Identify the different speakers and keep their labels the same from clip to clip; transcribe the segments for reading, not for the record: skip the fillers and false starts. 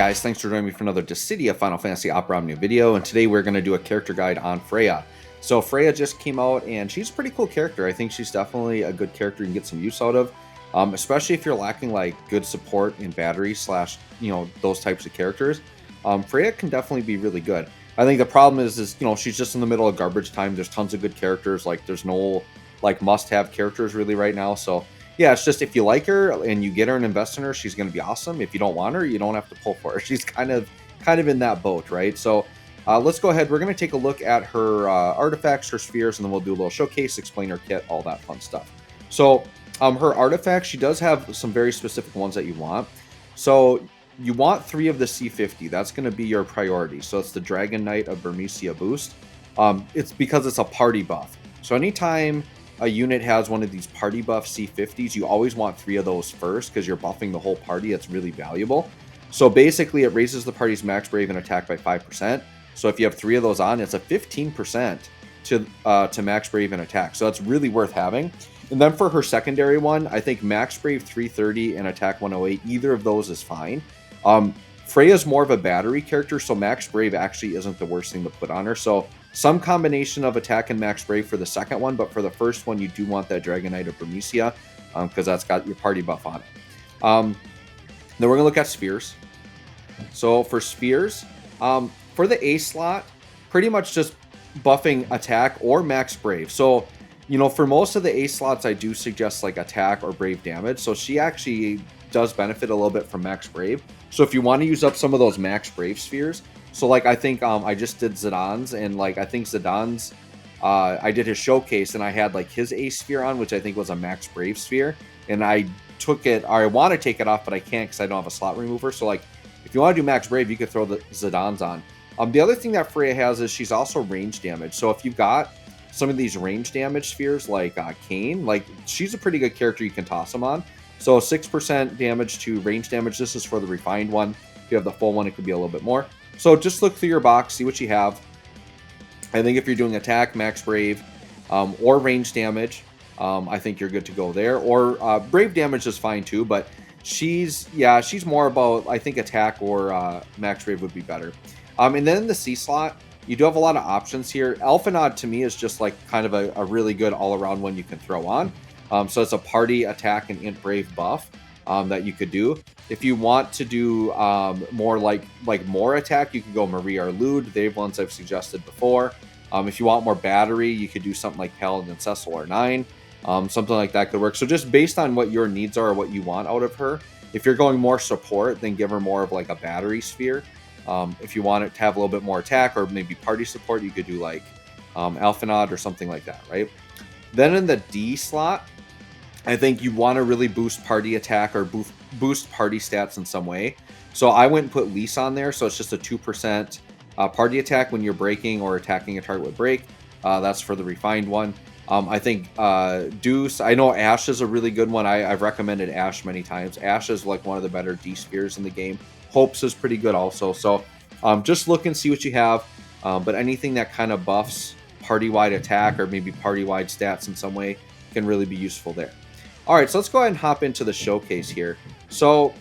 Speaker 1: guys, thanks for joining me for another Dissidia Final Fantasy Opera Omnia video, and today we're going to do a character guide on Freya. So Freya just came out, and she's a pretty cool character. I think she's definitely a good character you can get some use out of, especially if you're lacking like good support in battery slash, those types of characters. Freya can definitely be really good. I think the problem is she's just in the middle of garbage time. There's tons of good characters. Like there's no like must-have characters really right now. So yeah, it's just if you like her and you get her and invest in her, she's going to be awesome. If you don't want her, you don't have to pull for her. She's kind of in that boat, right? So let's go ahead. We're going to take a look at her artifacts, her spheres, and then we'll do a little showcase, explain her kit, all that fun stuff. So her artifacts, she does have some very specific ones that you want. So you want 3 of the C50. That's going to be your priority. So it's the Dragon Knight of Bermesia boost. It's because it's a party buff. So anytime a unit has one of these party buff C50s, you always want 3 of those first because you're buffing the whole party. It's really valuable. So basically, it raises the party's max brave and attack by 5%. So if you have 3 of those on, it's a 15% to max brave and attack. So that's really worth having. And then for her secondary one, I think max brave 330 and attack 108, either of those is fine. Freya's more of a battery character, so max brave actually isn't the worst thing to put on her. So some combination of attack and max brave for the second one, but for the first one, you do want that Dragon Knight of Bermesia because that's got your party buff on it. Then we're going to look at spheres. So for spheres, for the A slot, pretty much just buffing attack or max brave. So, for most of the A slots, I do suggest like attack or brave damage. So she actually does benefit a little bit from max brave. So if you want to use up some of those max brave spheres, so like I think I just did Zidane's, and like I think Zidane's I did his showcase and I had like his A sphere on, which I think was a max brave sphere, and I took it, or I want to take it off, but I can't because I don't have a slot remover. So like if you want to do max brave, you could throw the Zidane's on. The other thing that Freya has is she's also range damage. So if you've got some of these range damage spheres like Kain, like she's a pretty good character you can toss them on. So 6% damage to range damage. This is for the refined one. If you have the full one, it could be a little bit more. So just look through your box, see what you have. I think if you're doing attack, max brave, or range damage, I think you're good to go there. Or brave damage is fine too, but she's more about, I think attack or max brave would be better. And then the C slot, you do have a lot of options here. Alphanod to me is just like kind of a really good all-around one you can throw on. So it's a party attack and int brave buff that you could do. If you want to do more like more attack, you can go Maria or Lude. They're ones I've suggested before. If you want more battery, you could do something like Paladin Cecil or 9. Something like that could work. So just based on what your needs are or what you want out of her, if you're going more support, then give her more of like a battery sphere. If you want it to have a little bit more attack or maybe party support, you could do like Alphanod or something like that, right? Then in the D slot, I think you want to really boost party attack or boost party stats in some way. So I went and put Lise on there. So it's just a 2% party attack when you're breaking or attacking a target with break. That's for the refined one. I think Deuce, I know Ashe is a really good one. I've recommended Ashe many times. Ashe is like one of the better D spheres in the game. Hopes is pretty good also. So just look and see what you have. But anything that kind of buffs party-wide attack or maybe party-wide stats in some way can really be useful there. All right, so let's go ahead and hop into the showcase here. So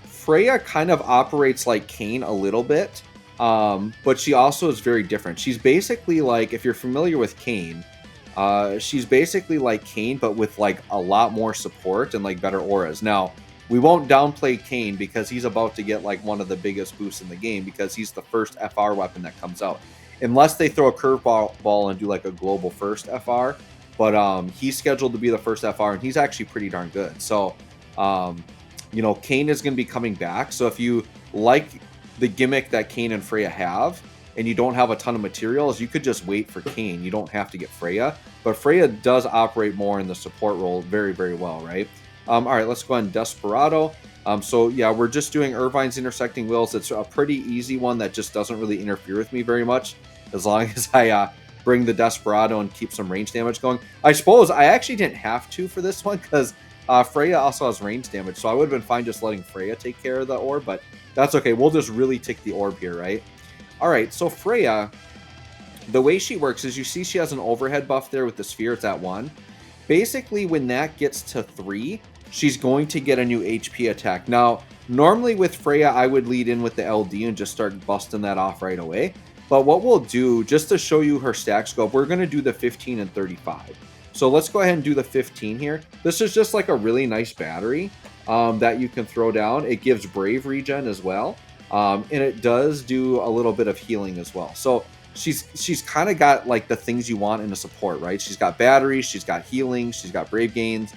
Speaker 1: Freya kind of operates like Kain a little bit, but she also is very different. She's basically like, if you're familiar with Kain, she's basically like Kain, but with like a lot more support and like better auras. Now, we won't downplay Kain because he's about to get like one of the biggest boosts in the game because he's the first FR weapon that comes out. Unless they throw a curveball and do like a global first FR, but he's scheduled to be the first FR and he's actually pretty darn good. So, Kain is going to be coming back. So if you like the gimmick that Kain and Freya have and you don't have a ton of materials, you could just wait for Kain. You don't have to get Freya, but Freya does operate more in the support role very, very well, right? All right, let's go on Desperado. So yeah, we're just doing Irvine's Intersecting Wills. It's a pretty easy one that just doesn't really interfere with me very much, as long as I bring the Desperado and keep some range damage going. I suppose I actually didn't have to for this one because Freya also has range damage, so I would have been fine just letting Freya take care of the orb, but that's okay. We'll just really tick the orb here, right? All right, so Freya, the way she works is you see she has an overhead buff there with the sphere. It's at 1. Basically, when that gets to 3, she's going to get a new HP attack. Now, Normally with Freya, I would lead in with the LD and just start busting that off right away. But what we'll do, just to show you her stack scope, we're going to do the 15 and 35. So let's go ahead and do the 15 here. This is just like a really nice battery that you can throw down. It gives Brave regen as well. And it does do a little bit of healing as well. So she's kind of got like the things you want in a support, right? She's got batteries, she's got healing, she's got Brave gains,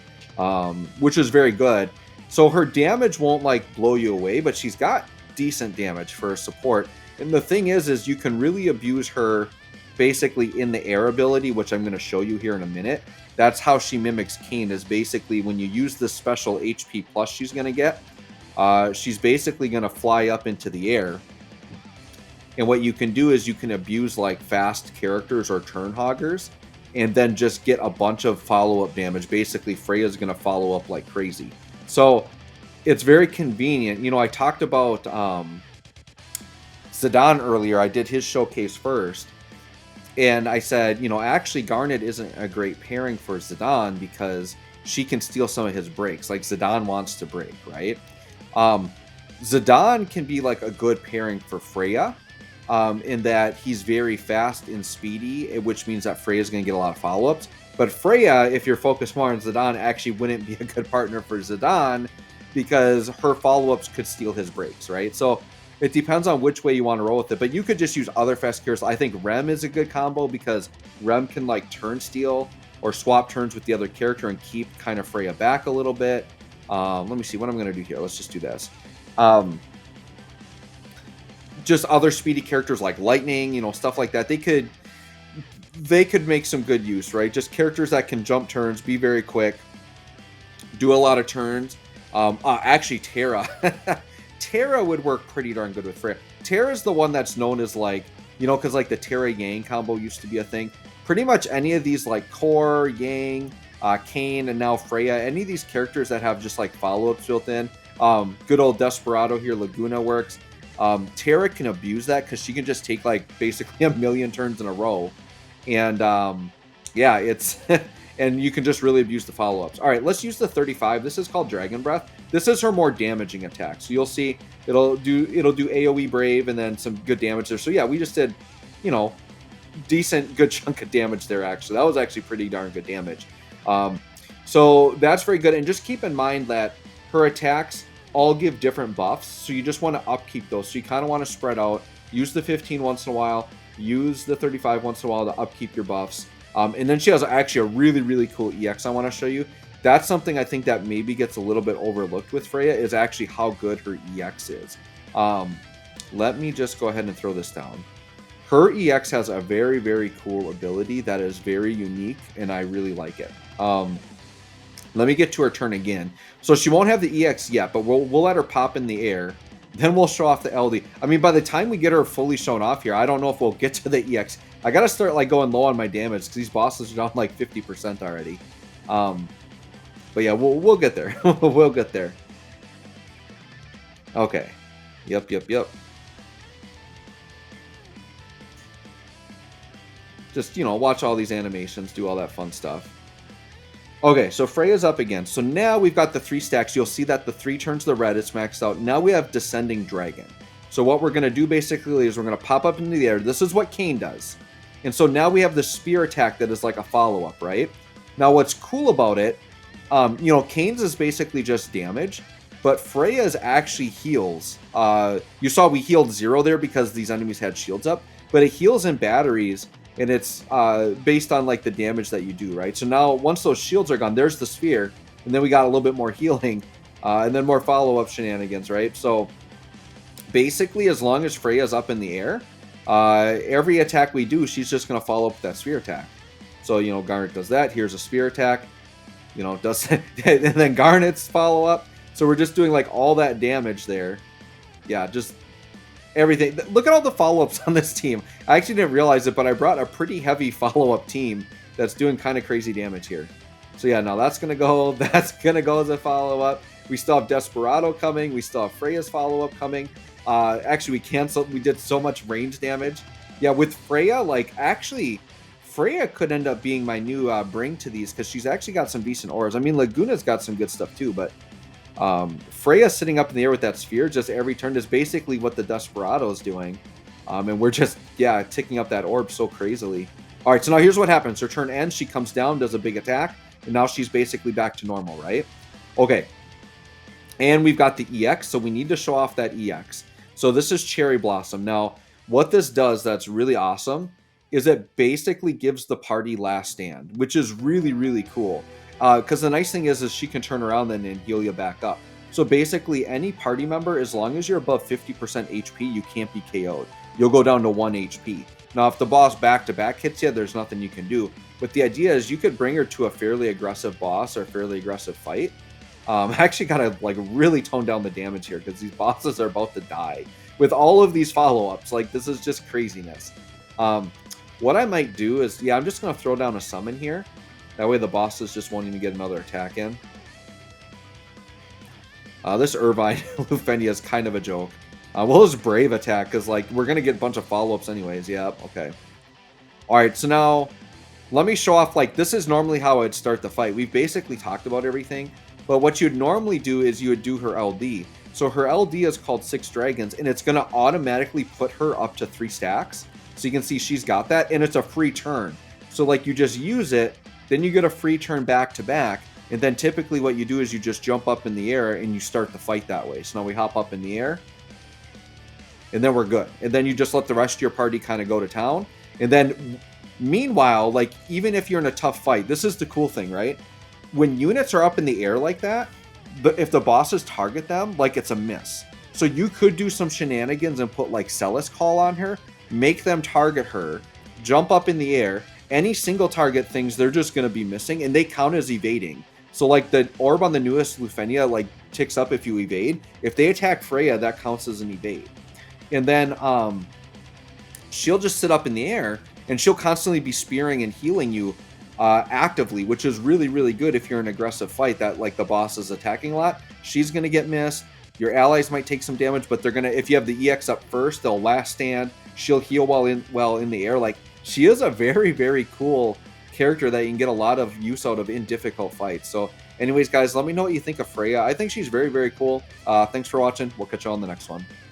Speaker 1: which is very good. So her damage won't like blow you away, but she's got decent damage for support. And the thing is you can really abuse her basically in the air ability, which I'm going to show you here in a minute. That's how she mimics Kayn, is basically when you use the special HP plus she's going to get, she's basically going to fly up into the air. And what you can do is you can abuse like fast characters or turn hoggers and then just get a bunch of follow-up damage. Basically, Freya's going to follow up like crazy. So it's very convenient. You know, I talked about Zidane earlier. I did his showcase first. And I said, you know, actually Garnet isn't a great pairing for Zidane because she can steal some of his breaks. Like Zidane wants to break, right? Zidane can be like a good pairing for Freya in that he's very fast and speedy, which means that Freya's going to get a lot of follow-ups. But Freya, if you're focused more on Zidane, actually wouldn't be a good partner for Zidane because her follow-ups could steal his breaks, right? So it depends on which way you want to roll with it. But you could just use other fast characters. I think Rem is a good combo because Rem can like turn steal or swap turns with the other character and keep kind of Freya back a little bit. Let me see what I'm going to do here. Let's just do this. Just other speedy characters like Lightning, you know, stuff like that. They could make some good use, right? Just characters that can jump turns, be very quick, do a lot of turns. Actually, Terra. Terra would work pretty darn good with Freya. Terra's the one that's known as like, you know, because like the Terra Yang combo used to be a thing. Pretty much any of these like Core, Yang, Kayn, and now Freya, any of these characters that have just like follow-ups built in. Good old Desperado here, Laguna works. Terra can abuse that because she can just take like basically a million turns in a row. And yeah, it's and you can just really abuse the follow-ups. All right, let's use the 35. This is called Dragon Breath. This is her more damaging attack. So you'll see it'll do AoE Brave and then some good damage there. So yeah, we just did, you know, decent good chunk of damage there actually. That was actually pretty darn good damage. So that's very good. And just keep in mind that her attacks all give different buffs. So you just want to upkeep those. So you kind of want to spread out, use the 15 once in a while, use the 35 once in a while to upkeep your buffs. And then she has actually a really, really cool EX I want to show you. That's something I think that maybe gets a little bit overlooked with Freya is actually how good her EX is. Let me just go ahead and throw this down. Her EX has a very, very cool ability that is very unique, and I really like it. Let me get to her turn again. So she won't have the EX yet, but we'll let her pop in the air. Then we'll show off the LD. I mean, by the time we get her fully shown off here, I don't know if we'll get to the EX. I got to start like going low on my damage because these bosses are down like 50% already. But yeah, we'll get there. We'll get there. Okay. Yep. Just, you know, watch all these animations, do all that fun stuff. Okay, so Freya's up again. So now we've got the 3 stacks. You'll see that the 3 turns to the red, it's maxed out. Now we have Descending Dragon. So what we're going to do basically is we're going to pop up into the air. This is what Kayn does. And so now we have the spear attack that is like a follow-up, right? Now what's cool about it, you know, Kayn's is basically just damage, but Freya's actually heals. You saw we healed 0 there because these enemies had shields up, but it heals in batteries. And it's based on like the damage that you do, right? So now once those shields are gone, there's the sphere, and then we got a little bit more healing, and then more follow-up shenanigans, right? So basically, as long as Freya's up in the air, every attack we do, she's just going to follow up with that sphere attack. So, you know, Garnet does that. Here's a spear attack, you know, does and then Garnet's follow-up. So we're just doing like all that damage there. Yeah, just everything. Look at all the follow-ups on this team. I actually didn't realize it, but I brought a pretty heavy follow-up team that's doing kind of crazy damage here. So yeah, now that's gonna go. That's gonna go as a follow-up. We still have Desperado coming. We still have Freya's follow-up coming. Actually, we did so much range damage. Yeah, with Freya, like actually, Freya could end up being my new bring to these because she's actually got some decent auras. I mean, Laguna's got some good stuff too, but Freya sitting up in the air with that sphere just every turn is basically what the Desperado is doing. And we're just, yeah, ticking up that orb so crazily. All right, so now here's what happens. Her turn ends, she comes down, does a big attack, and now she's basically back to normal, right? Okay. And we've got the EX, so we need to show off that EX. So this is Cherry Blossom. Now, what this does that's really awesome is it basically gives the party last stand, which is really, really cool. Because the nice thing is she can turn around then and heal you back up. So basically, any party member, as long as you're above 50% HP, you can't be KO'd. You'll go down to 1 HP. Now, if the boss back-to-back hits you, there's nothing you can do. But the idea is you could bring her to a fairly aggressive boss or a fairly aggressive fight. I actually gotta like really tone down the damage here because these bosses are about to die with all of these follow-ups. Like, this is just craziness. What I might do is, yeah, I'm just gonna throw down a summon here. That way the boss is just wanting to get another attack in. This Irvine Lufenia is kind of a joke. Well, his Brave attack, because like we're gonna get a bunch of follow-ups anyways. Yep, okay. Alright, so now let me show off, like, this is normally how I'd start the fight. We've basically talked about everything. But what you'd normally do is you would do her LD. So her LD is called 6 Dragons, and it's going to automatically put her up to 3 stacks. So you can see she's got that, and it's a free turn. So like you just use it, then you get a free turn back to back, and then typically what you do is you just jump up in the air and you start the fight that way. So now we hop up in the air, and then we're good. And then you just let the rest of your party kind of go to town. And then meanwhile, like, even if you're in a tough fight, this is the cool thing, right? When units are up in the air like that, if the bosses target them, like, it's a miss. So you could do some shenanigans and put like Celis Call on her, make them target her, jump up in the air. Any single target things, they're just going to be missing, and they count as evading. So like the orb on the newest Lufenia like ticks up if you evade. If they attack Freya, that counts as an evade. And then she'll just sit up in the air, and she'll constantly be spearing and healing you actively, which is really, really good if you're in an aggressive fight that like the boss is attacking a lot. She's going to get missed. Your allies might take some damage, but they're going to, if you have the EX up first, they'll last stand. She'll heal while in the air. Like, she is a very, very cool character that you can get a lot of use out of in difficult fights. So anyways, guys, let me know what you think of Freya. I think she's very, very cool. Thanks for watching. We'll catch you on the next one.